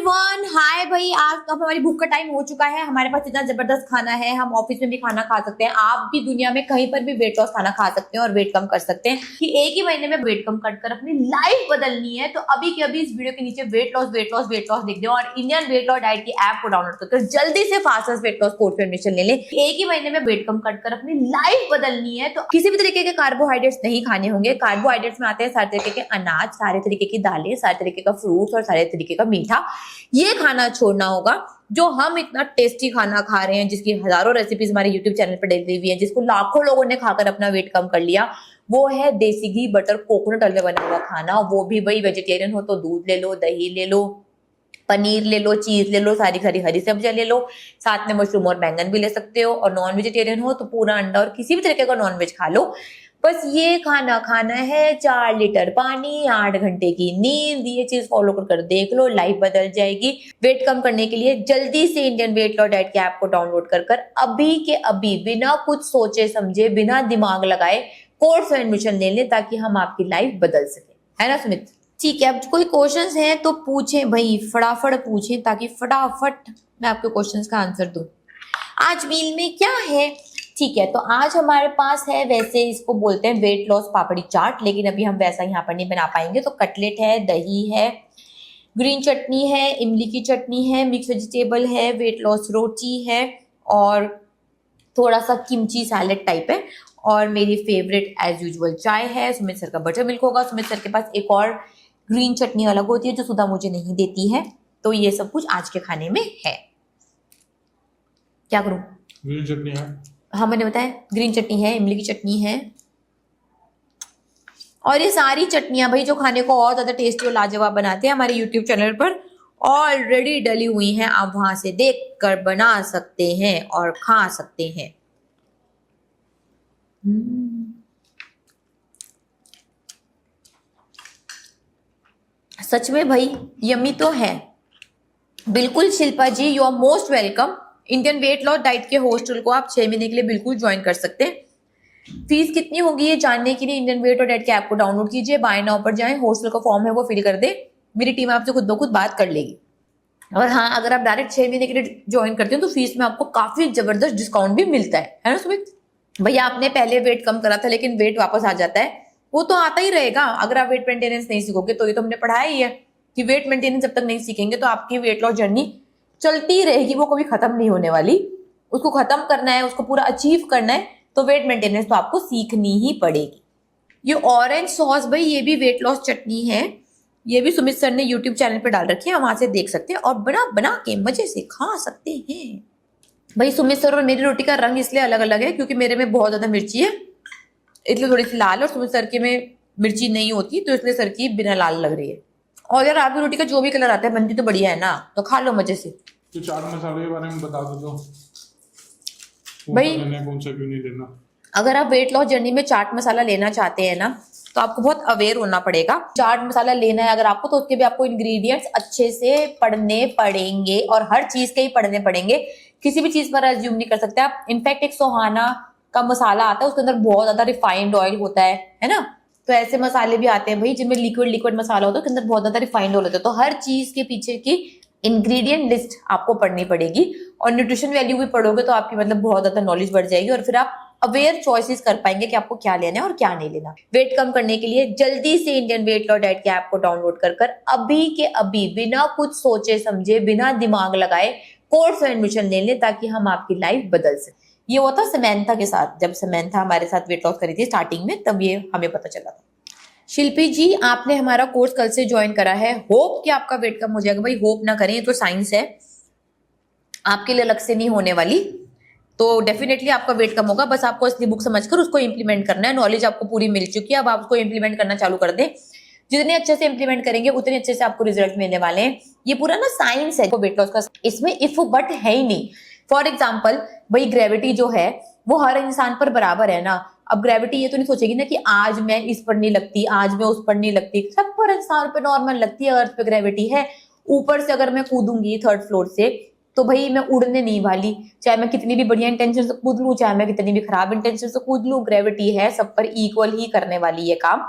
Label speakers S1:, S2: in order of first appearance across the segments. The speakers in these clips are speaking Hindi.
S1: एवरीवन, हाय भाई। आज अब हमारी भूख का टाइम हो चुका है। हमारे पास इतना जबरदस्त खाना है, हम ऑफिस में भी खाना खा सकते हैं। आप भी दुनिया में कहीं पर भी वेट लॉस खाना खा सकते हैं और वेट कम कर सकते हैं कि एक ही महीने में वेट कम कर अपनी लाइफ बदलनी है। तो अभी के अभी इस वीडियो के नीचे वेट लॉस लिख दो और इंडियन वेट लॉस डाइट की ऐप को डाउनलोड करके जल्दी से फास्टेस्ट वेट लॉस कोर्स में एडमिशन ले ले। एक ही महीने में वेट कम कर अपनी लाइफ बदलनी है। तो किसी भी तरीके के कार्बोहाइड्रेट्स नहीं खाने होंगे। कार्बोहाइड्रेट्स में आते हैं सारे तरीके के अनाज, सारे तरीके की दालें, सारे तरीके का फ्रूट्स और सारे तरीके का मीठा। ये खाना छोड़ना होगा। जो हम इतना टेस्टी खाना खा रहे हैं, जिसकी हजारों रेसिपीज हमारे यूट्यूब चैनल पर डली हुई है, जिसको लाखों लोगों ने खाकर अपना वेट कम कर लिया, वो है देसी घी बटर कोकोनट ऑयल में बना हुआ खाना। वो भी भाई वेजिटेरियन हो तो दूध ले लो, दही ले लो, पनीर ले लो, चीज ले लो, सारी सारी हरी सब्जियां ले लो, साथ में मशरूम और बैंगन भी ले सकते हो। और नॉन वेजिटेरियन हो तो पूरा अंडा और किसी भी तरीके का नॉन वेज खा लो। बस ये खाना खाना है, 4 लीटर पानी, 8 घंटे की नींद। ये चीज फॉलो कर देख लो, लाइफ बदल जाएगी। वेट कम करने के लिए जल्दी से इंडियन वेट लॉस डाइट की ऐप को डाउनलोड कर अभी के अभी बिना कुछ सोचे समझे, बिना दिमाग लगाए कोर्स में एडमिशन ले लें, ताकि हम आपकी लाइफ बदल सके। है ना सुमित? ठीक है, अब कोई क्वेश्चंस हैं तो पूछें भाई, फटाफट पूछें ताकि फटाफट मैं आपके क्वेश्चंस का आंसर दूं। आज मील में क्या है? ठीक है, तो आज हमारे पास है, वैसे इसको बोलते हैं वेट लॉस पापड़ी चाट, लेकिन अभी हम वैसा यहाँ पर नहीं बना पाएंगे। तो कटलेट है, दही है, ग्रीन चटनी है, इमली की चटनी है, मिक्स वेजिटेबल है, वेट लॉस रोटी है और थोड़ा सा किमची सैलेड टाइप है। और मेरी फेवरेट एज यूजुअल चाय है। सुमित सर का बटर मिल्क होगा। सुमित सर के पास एक और ग्रीन चटनी अलग होती है जो सुधा मुझे नहीं देती है। तो ये सब कुछ आज के खाने में है। क्या करूं?
S2: ग्रीन चटनी है।
S1: हाँ, मैंने बताया ग्रीन चटनी है, इमली की चटनी है और ये सारी चटनियां भाई जो खाने को और ज्यादा टेस्टी और लाजवाब बनाते हैं, हमारे यूट्यूब चैनल पर ऑलरेडी डली हुई हैं। आप वहां से देख कर बना सकते हैं और खा सकते हैं। सच में भाई यम्मी तो है। बिल्कुल Shilpa ji, you are most welcome. Indian weight loss diet के हॉस्टल को आप 6 महीने के लिए बिल्कुल ज्वाइन कर सकते हैं। फीस कितनी होगी ये जानने के लिए इंडियन वेट लॉस डाइट के ऐप को डाउनलोड कीजिए, बाय नाउ पर जाएं, हॉस्टल का फॉर्म है वो फिल कर दे, मेरी टीम आपसे खुद ब खुद बात कर लेगी। और हाँ, अगर आप डायरेक्ट 6 महीने के लिए ज्वाइन करते हो तो फीस में आपको काफी जबरदस्त डिस्काउंट भी मिलता है ना सुमित? भैया आपने पहले वेट कम करा था लेकिन वेट वापस आ जाता है, वो तो आता ही रहेगा अगर आप वेट मेंटेनेंस नहीं सीखोगे। तो ये तो हमने पढ़ाया ही है कि वेट मेंटेनेंस जब तक नहीं सीखेंगे तो आपकी वेट लॉस जर्नी चलती रहेगी, वो कभी खत्म नहीं होने वाली। उसको खत्म करना है, उसको पूरा अचीव करना है तो वेट मेंटेनेंस तो आपको सीखनी ही पड़ेगी। ये ऑरेंज सॉस भाई, ये भी वेट लॉस चटनी है। ये भी सुमित सर ने यूट्यूब चैनल पे डाल रखी है, वहां से देख सकते हैं और बना बना के मजे से खा सकते हैं। भाई सुमित सर और मेरी रोटी का रंग इसलिए अलग अलग है क्योंकि मेरे में बहुत ज्यादा मिर्ची है, इसलिए थोड़ी सी लाल, और सुमित सर के में मिर्ची नहीं होती तो इसलिए सर की बिना लाल लग रही है। और यार आपकी रोटी का जो भी कलर आता है बनती तो बढ़िया है ना, तो खा लो मजे से।
S2: तो चाट मसाले के बारे में बता दो
S1: भाई,
S2: कौन सा क्यों नहीं लेना।
S1: अगर आप वेट लॉस जर्नी में चाट मसाला लेना चाहते हैं ना तो आपको बहुत अवेयर होना पड़ेगा। चाट मसाला लेना है अगर आपको तो उसके भी आपको इंग्रेडिएंट्स अच्छे से पढ़ने पड़ेंगे और हर चीज के ही पढ़ने पड़ेंगे। किसी भी चीज पर अज्यूम नहीं कर सकते आप। इनफैक्ट एक सोहाना का मसाला आता है, उसके अंदर बहुत ज्यादा रिफाइंड ऑयल होता है ना? तो ऐसे मसाले भी आते हैं भाई जिनमें लिक्विड मसाला होता है, उसके अंदर बहुत ज्यादा रिफाइंड ऑयल होता है। तो हर चीज के पीछे की इंग्रेडिएंट लिस्ट आपको पढ़नी पड़ेगी और न्यूट्रिशन वैल्यू भी पढ़ोगे तो आपकी मतलब बहुत ज्यादा नॉलेज बढ़ जाएगी और फिर आप अवेयर चॉइसेस कर पाएंगे कि आपको क्या लेना है और क्या नहीं लेना। वेट कम करने के लिए जल्दी से इंडियन वेट लॉस डाइट के ऐप को डाउनलोड कर अभी के अभी बिना कुछ सोचे समझे, बिना दिमाग लगाए कोर्स में एडमिशन ले लें, ताकि हम आपकी लाइफ बदल सके। ये हुआ था समैंथा के साथ, जब समैंथा हमारे साथ वेट लॉस करी थी स्टार्टिंग में, तब ये हमें पता चला था। शिल्पी जी, आपने हमारा कोर्स कल से ज्वाइन करा है, होप कि आपका वेट कम हो जाएगा। भाई होप ना करें, ये तो साइंस है, आपके लिए अलग से नहीं होने वाली। तो डेफिनेटली आपका वेट कम होगा, बस आपको असली बुक समझकर उसको इंप्लीमेंट करना है। नॉलेज आपको पूरी मिल चुकी है, अब आप उसको इंप्लीमेंट करना चालू कर दें। जितने अच्छे से इंप्लीमेंट करेंगे उतने अच्छे से आपको रिजल्ट मिलने वाले हैं। ये पूरा ना साइंस है वेट लॉस का, इसमें इफ बट है ही नहीं। फॉर एग्जाम्पल भाई ग्रेविटी जो है वो हर इंसान पर बराबर है ना। अब ग्रेविटी ये तो नहीं सोचेगी ना कि आज मैं इस पर नहीं लगती, आज मैं उस पर नहीं लगती, सब पर इंसान पर नॉर्मल लगती है। अर्थ पे ग्रेविटी है। ऊपर से अगर मैं कूदूंगी 3rd फ्लोर से तो भाई मैं उड़ने नहीं वाली, चाहे मैं कितनी भी बढ़िया इंटेंशन से कूद लूं, चाहे मैं कितनी भी खराब इंटेंशन से कूद लूं, ग्रेविटी है, सब पर इक्वल ही करने वाली है काम,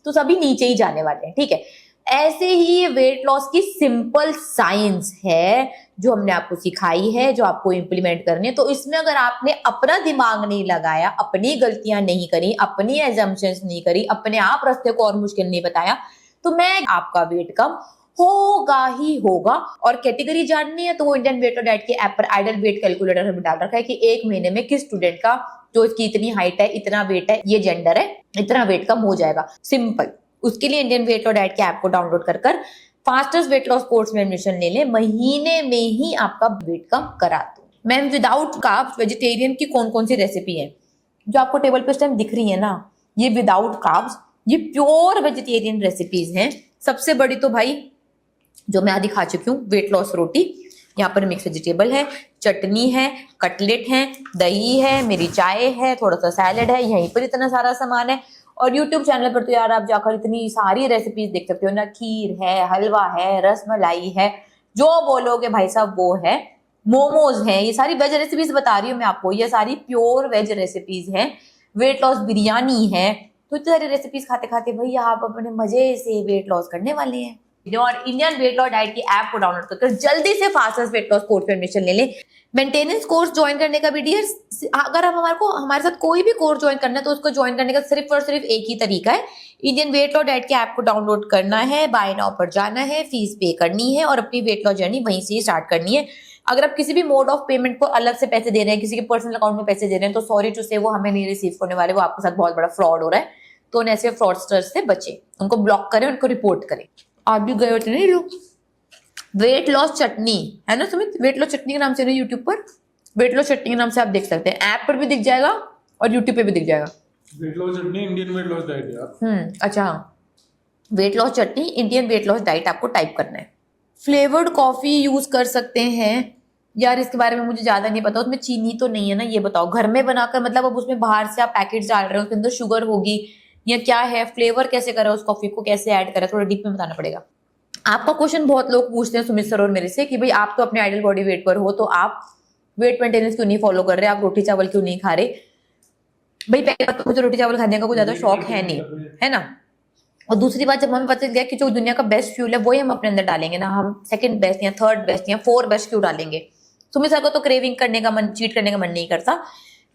S1: तो सभी नीचे ही जाने वाले हैं। ठीक है, ऐसे ही ये वेट लॉस की सिंपल साइंस है जो हमने आपको सिखाई है, जो आपको इम्प्लीमेंट करनी है। तो इसमें अगर आपने अपना दिमाग नहीं लगाया, अपनी गलतियां नहीं करी, अपनी एजम्पशंस नहीं करी, अपने आप रास्ते को और मुश्किल नहीं बताया, तो मैं आपका वेट कम होगा ही होगा। और कैटेगरी जाननी है तो वो इंडियन वेट और डाइट के ऐप पर आइडल वेट कैलकुलेटर में डाल रखा है कि एक महीने में किस स्टूडेंट का जो इसकी इतनी हाइट है, इतना वेट है, ये जेंडर है, इतना वेट कम हो जाएगा। सिंपल। उसके लिए इंडियन वेट और डाइट के ऐप को डाउनलोड कर फास्टेस्ट वेट लॉस कोर्स में एडमिशन ले ले, महीने में ही आपका वेट कम करा दूं। मैम विदाउट कार्ब्स वेजिटेरियन की कौन कौन सी रेसिपी है जो आपको टेबल पे इस टाइम दिख रही है ना, ये विदाउट कार्ब्स, ये प्योर वेजिटेरियन रेसिपीज हैं। सबसे बड़ी तो भाई जो मैं आदि खा चुकी हूँ, वेट लॉस रोटी, यहाँ पर मिक्स वेजिटेबल है, चटनी है, कटलेट है, दही है, मेरी चाय है, थोड़ा सा सैलेड है, यहीं पर इतना सारा सामान है। और YouTube चैनल पर तो यार आप जाकर इतनी सारी रेसिपीज देख सकते हो ना, खीर है, हलवा है, रसमलाई है, जो बोलोगे भाई साहब वो है, मोमोज है, ये सारी वेज रेसिपीज बता रही हूँ मैं आपको, ये सारी प्योर वेज रेसिपीज हैं। वेट लॉस बिरयानी है, तो इतनी सारी रेसिपीज खाते खाते भैया आप अपने मजे से वेट लॉस करने वाले हैं। और इंडियन वेट लॉस डाइट की ऐप को डाउनलोड कर जल्दी से फास्टेस्ट वेट लॉस कोर्स पे एडमिशन ले ले। मेंटेनेंस कोर्स ज्वाइन करने का भी डियर, अगर आप हमारे साथ कोई भी कोर्स ज्वाइन करना है तो उसको ज्वाइन करने का सिर्फ और सिर्फ एक ही तरीका है, इंडियन वेट लॉस डाइट के ऐप को डाउनलोड करना है, बाय नाउ पर जाना है, फीस पे करनी है और अपनी वेट लॉस जर्नी वहीं से स्टार्ट करनी है। अगर आप किसी भी मोड ऑफ पेमेंट को अलग से पैसे दे रहे हैं, किसी के पर्सनल अकाउंट में पैसे दे रहे हैं, तो सॉरी टू से वो हमें नहीं रिसीव करने वाले, वो आपके साथ बहुत बड़ा फ्रॉड हो रहा है। तो उन ऐसे फ्रॉडस्टर्स से बचे, उनको ब्लॉक करें, उनको रिपोर्ट करें। आप भी गए होते नहीं लोग। वेट लॉस चटनी है ना सुमित, वेट लॉस चटनी के नाम से ना यूट्यूब पर, वेट लॉस चटनी के नाम से आप देख सकते हैं, ऐप पर भी दिख जाएगा और यूट्यूब पे भी दिख जाएगा।
S2: वेट लॉस चटनी इंडियन वेट लॉस डाइट यार।
S1: अच्छा, वेट लॉस चटनी इंडियन वेट लॉस डाइट आपको टाइप करना है। फ्लेवर्ड कॉफी यूज कर सकते हैं यार, इसके बारे में मुझे ज्यादा नहीं पता, उसमें चीनी तो नहीं है ना, ये बताओ। घर में बनाकर मतलब अब उसमें बाहर से आप पैकेट डाल रहे हो, उसके अंदर शुगर होगी या क्या है, फ्लेवर कैसे करें उस कॉफी को, कैसे ऐड करें, थोड़ा डीप में बताना पड़ेगा। आपका क्वेश्चन बहुत लोग पूछते हैं सुमित सर और मेरे से कि भाई आप तो अपने आइडल बॉडी वेट पर हो, तो आप वेट मेंटेनेंस क्यों नहीं फॉलो कर रहे, आप रोटी चावल क्यों नहीं खा रहे। भाई पहले बात तो मुझे रोटी चावल खाने का कोई ज्यादा शौक है नहीं, है ना। और दूसरी बात, जब हमें पता चल गया कि जो दुनिया का बेस्ट फ्यूल है वही हम अपने अंदर डालेंगे ना, हम सेकंड बेस्ट या थर्ड बेस्ट या फोर्थ बेस्ट क्यों डालेंगे। सुमित सर को तो क्रेविंग करने का मन, चीट करने का मन नहीं करता,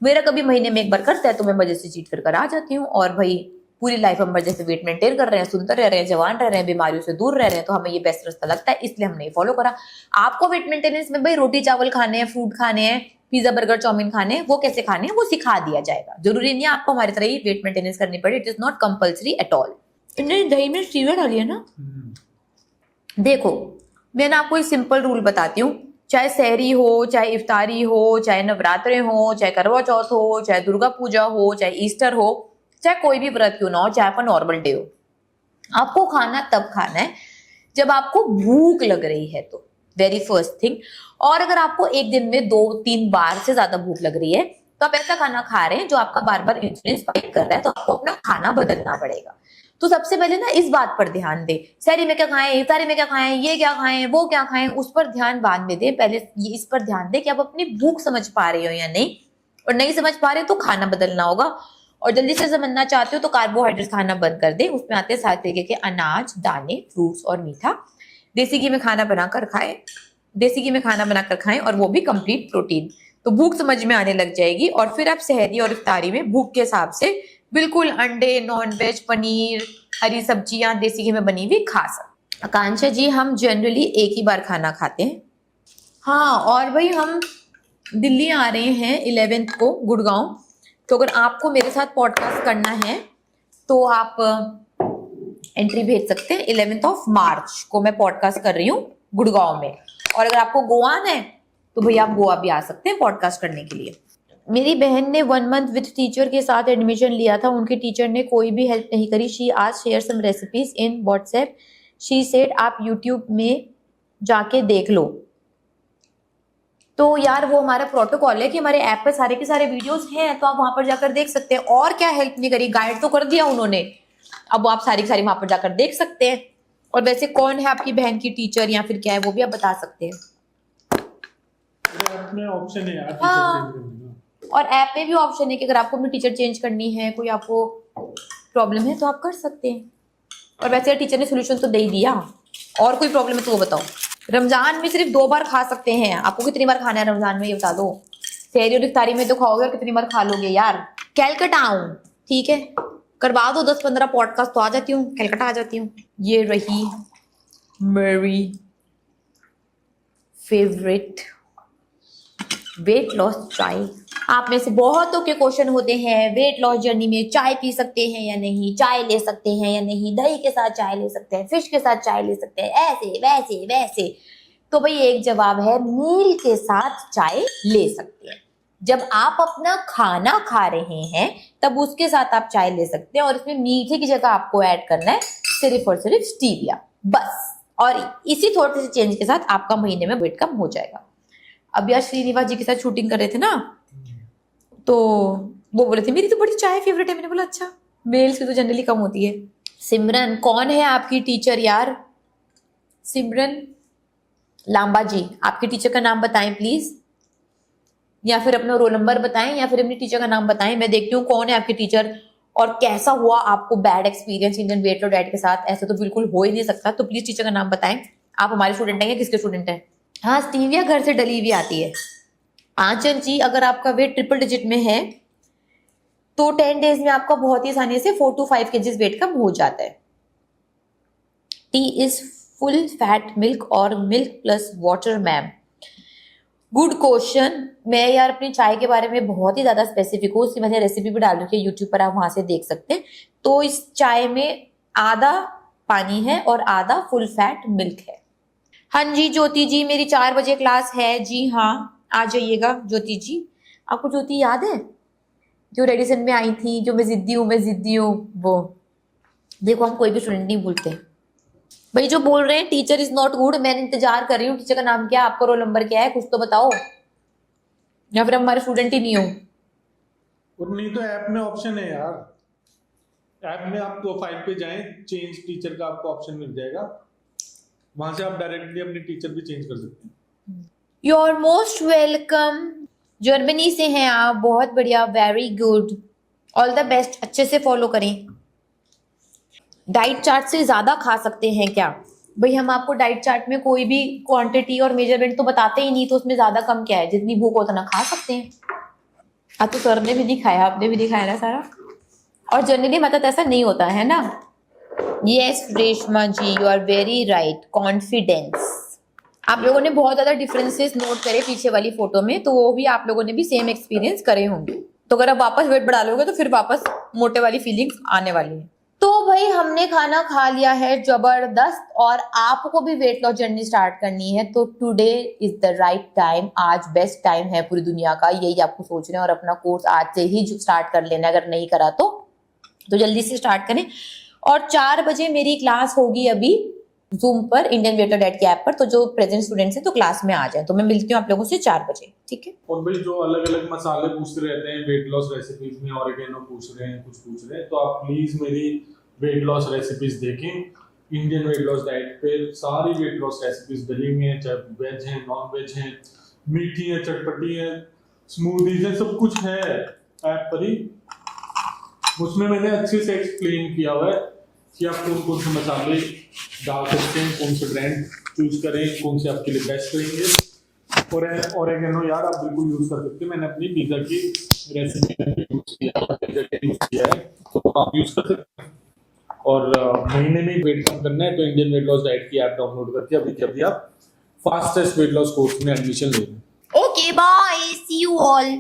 S1: मेरा कभी महीने में एक बार करता है तो मैं मजे से चीट कर आ जाती हूँ। और भाई पूरी लाइफ हम जैसे वेट मेंटेन कर रहे हैं, सुंदर रह रहे हैं, जवान रह रहे हैं, बीमारियों से दूर रह रहे हैं, तो हमें ये बेस्ट रास्ता लगता है, इसलिए हमने फॉलो करा। आपको वेट मेंटेनेंस में भाई रोटी चावल खाने हैं, फ्रूट खाने हैं, पिज्जा बर्गर चाउमीन खाने हैं, वो कैसे खाने हैं वो सिखा दिया जाएगा। जरूरी नहीं है आपको हमारी तरह ही वेट मेंटेनेंस करनी पड़े, it is not compulsory at all. दही में स्टीविया डाली है ना। देखो मैं ना आपको एक सिंपल रूल बताती हूँ, चाहे सहरी हो, चाहे इफ्तारी हो, चाहे नवरात्रे हो, चाहे करवा चौथ हो, चाहे दुर्गा पूजा हो, चाहे ईस्टर हो, चाहे कोई भी व्रत क्यों ना हो, चाहे आपका नॉर्मल डे हो, आपको खाना तब खाना है जब आपको भूख लग रही है, तो वेरी फर्स्ट थिंग। और अगर आपको एक दिन में 2-3 बार से ज्यादा भूख लग रही है तो आप ऐसा खाना खा रहे हैं जो आपका बार बार इंसुलिन स्पाइक कर रहा है, तो आपको अपना खाना बदलना पड़ेगा। तो सबसे पहले ना इस बात पर ध्यान दे, सहरी में क्या खाएं, इफ्तारी में क्या खाएं, ये क्या खाएं, वो क्या खाएं, उस पर ध्यान बाद में दे, पहले ये इस पर ध्यान दे कि आप अपनी भूख समझ पा रहे हो या नहीं, और नहीं समझ पा रहे तो खाना बदलना होगा। और जल्दी से समझना चाहते हो तो कार्बोहाइड्रेट खाना बंद कर दे, उसमें आते हैं 7 तरीके के अनाज, दाने, फ्रूट्स और मीठा। देसी घी में खाना बनाकर खाएं, देसी घी में खाना बनाकर खाएं और वो भी कंप्लीट प्रोटीन, तो भूख समझ में आने लग जाएगी। और फिर आप सहरी और इफ्तारी में भूख के हिसाब से बिल्कुल अंडे, नॉन वेज, पनीर, हरी सब्जियां देसी घी में बनी हुई खा सकते। आकांक्षा जी, हम जनरली एक ही बार खाना खाते हैं। हाँ, और भाई हम दिल्ली आ रहे हैं 11th को गुड़गांव, तो अगर आपको मेरे साथ पॉडकास्ट करना है तो आप एंट्री भेज सकते हैं। 11th मार्च को मैं पॉडकास्ट कर रही हूँ गुड़गांव में, और अगर आपको गोवा आना है तो भैया आप गोवा भी आ सकते हैं पॉडकास्ट करने के लिए। मेरी बहन ने 1 मंथ विद टीचर के साथ एडमिशन लिया था, उनके टीचर ने कोई भी हेल्प नहीं करी। शी आज share some recipes in WhatsApp, she said आप यूट्यूब में जाके देख लो। तो यार वो हमारा प्रोटोकॉल है कि हमारे ऐप पे सारे के सारे वीडियोस हैं, तो आप वहां पर जाकर देख सकते हैं। और क्या हेल्प नहीं करी, गाइड तो कर दिया उन्होंने, अब आप सारी की सारी वहां पर जाकर देख सकते हैं। और वैसे कौन है आपकी बहन की टीचर या फिर क्या है वो भी आप बता सकते हैं।
S2: ऐप में ऑप्शन है यार,
S1: हाँ, और ऐप में भी ऑप्शन है कि अगर आपको अपनी टीचर चेंज करनी है, कोई आपको प्रॉब्लम है तो आप कर सकते हैं। और वैसे टीचर ने सोल्यूशन तो दे ही दिया। और कोई प्रॉब्लम है तो वो बताओ। रमजान में सिर्फ 2 बार खा सकते हैं। आपको कितनी बार खाना है रमजान में ये बता दो। सहरी और इफ्तारी में तो खाओगे और कितनी बार खा लोगे यार। कैलकटा हूँ, ठीक है, करवा दो 10-15 पॉडकास्ट तो आ जाती हूँ, कैलकटा आ जाती हूँ। ये रही मेरी फेवरेट वेट लॉस चाय। आप में से बहुतों के क्वेश्चन होते हैं वेट लॉस जर्नी में चाय पी सकते हैं या नहीं, चाय ले सकते हैं या नहीं, दही के साथ चाय ले सकते हैं, फिश के साथ चाय ले सकते हैं, ऐसे वैसे वैसे। तो भाई एक जवाब है, मील के साथ चाय ले सकते हैं। जब आप अपना खाना खा रहे हैं तब उसके साथ आप चाय ले सकते हैं, और इसमें मीठे की जगह आपको ऐड करना है सिर्फ और सिर्फ स्टीविया, बस। और इसी थोड़े से चेंज के साथ आपका महीने में वेट कम हो जाएगा। अभी आज श्रीनिवास जी के साथ शूटिंग कर रहे थे ना, तो वो बोले थे मेरी तो बड़ी चाय फेवरेट है। मैंने बोला अच्छा, मेल्स की तो जनरली कम होती है। सिमरन कौन है आपकी टीचर यार? सिमरन लांबा जी, आपके टीचर का नाम बताएं प्लीज, या फिर अपना रोल नंबर बताएं, या फिर अपनी टीचर का नाम बताएं। मैं देखती हूँ कौन है आपके टीचर और कैसा हुआ आपको bad experience Indian weight loss diet के साथ। ऐसा तो बिल्कुल हो ही नहीं सकता। तो प्लीज टीचर का नाम बताएं। आप हमारे स्टूडेंट हैं या किसके स्टूडेंट हैं? हाँ, स्टीविया घर से डली हुई आती है। आंचल जी, अगर आपका वेट ट्रिपल डिजिट में है तो 10 डेज में आपका बहुत ही आसानी से 4 to 5 kg वेट कम हो जाता है। Tea is full fat milk और milk plus water ma'am? Good question. मैं यार अपनी चाय के बारे में बहुत ही ज्यादा स्पेसिफिक हूँ, उसकी मैंने रेसिपी भी डाल रखी है यूट्यूब पर, आप वहां से देख सकते हैं। तो इस चाय में आधा पानी है और आधा फुल फैट मिल्क है। हाँ जी ज्योति जी, मेरी 4 बजे क्लास है जी, हाँ आ जाइएगा ज्योति जी। आपको ज्योति याद है जो रेडिसन में आई थी, जो मैं जिद्दी हूँ वो? देखो हम कोई भी स्टूडेंट नहीं भूलते भाई। जो बोल रहे हैं टीचर इज नॉट गुड, मैं इंतजार कर रही हूँ। टीचर का नाम क्या है, आपका रोल नंबर क्या है, कुछ तो बताओ, या फिर हमारे स्टूडेंट ही नहीं हो।
S2: और नहीं तो ऐप में ऑप्शन है यार, ऐप में आप प्रोफाइल पे जाएं, चेंज टीचर का आपको ऑप्शन मिल जाएगा, वहां से आप डायरेक्टली अपनी टीचर भी चेंज कर सकते हैं।
S1: You are most welcome. Germany से हैं आप, बहुत बढ़िया, very good, all the best. अच्छे से फॉलो करें। डाइट चार्ट से ज्यादा खा सकते हैं क्या? भाई हम आपको डाइट चार्ट में कोई भी क्वांटिटी और मेजरमेंट तो बताते ही नहीं, तो उसमें ज्यादा कम क्या है, जितनी भूख हो उतना खा सकते हैं। अब तो सर ने भी दिखाया, आपने भी दिखाया ना सारा। और जनरली मतलब ऐसा नहीं होता है ना। Yes Reshma ji, you are very right, confidence. आप लोगों ने बहुत ज्यादा डिफरेंसेस नोट करे पीछे वाली फोटो में, तो वो भी आप लोगों ने भी सेम एक्सपीरियंस करे होंगे। तो अगर आप वापस वेट बढ़ा लोगे तो फिर वापस मोटे वाली फीलिंग्स आने वाली है। तो भाई हमने खाना खा लिया है जबरदस्त, और आपको भी वेट लॉस जर्नी स्टार्ट करनी है तो today is the right time. आज बेस्ट टाइम है पूरी दुनिया का, यही आपको सोच रहे हैं, और अपना कोर्स आज से ही स्टार्ट कर लेना। अगर नहीं करा तो जल्दी से स्टार्ट करें। और 4 बजे मेरी क्लास होगी अभी जूम पर, इंडियन वेट लॉस डाइट की ऐप पर। तो जो प्रेजेंट स्टूडेंट्स हैं तो क्लास में आ जाए। तो मैं मिलती हूँ आप लोगों से 4 बजे, ठीक है।
S2: और भाई जो अलग अलग मसाले पूछते रहते हैं वेट लॉस रेसिपीज में, ऑरिगेनो पूछ रहे हैं, कुछ पूछ रहे हैं, तो आप प्लीज मेरी वेट लॉस रेसिपीज देखें। इंडियन वेट लॉस डाइट पे सारी वेट लॉस रेसिपीज डली हुई हैं, चाहे वेज है, नॉन वेज है, मीठी है, चटपटी है, स्मूदीज है, सब कुछ है ऐप पर ही। उसमें मैंने अच्छे से एक्सप्लेन किया हुआ है कि आप कौन कौन से मसाले डाल सकते हैं, कौन से ब्रांड चूज करें, कौन से आपके लिए बेस्ट रहेंगे। और ऑरिगेनो यार आप बिल्कुल यूज कर सकते हैं। मैंने अपनी पिज्जा की रेसिपी में यूज किया है, तो आप यूज कर सकते हैं। और महीने में वेट कम करना है तो इंडियन वेट लॉस डाइट की ऐप डाउनलोड करके अभी आप फास्टेस्ट वेट लॉस कोर्स में एडमिशन ले लें।
S1: Okay bye, see you all.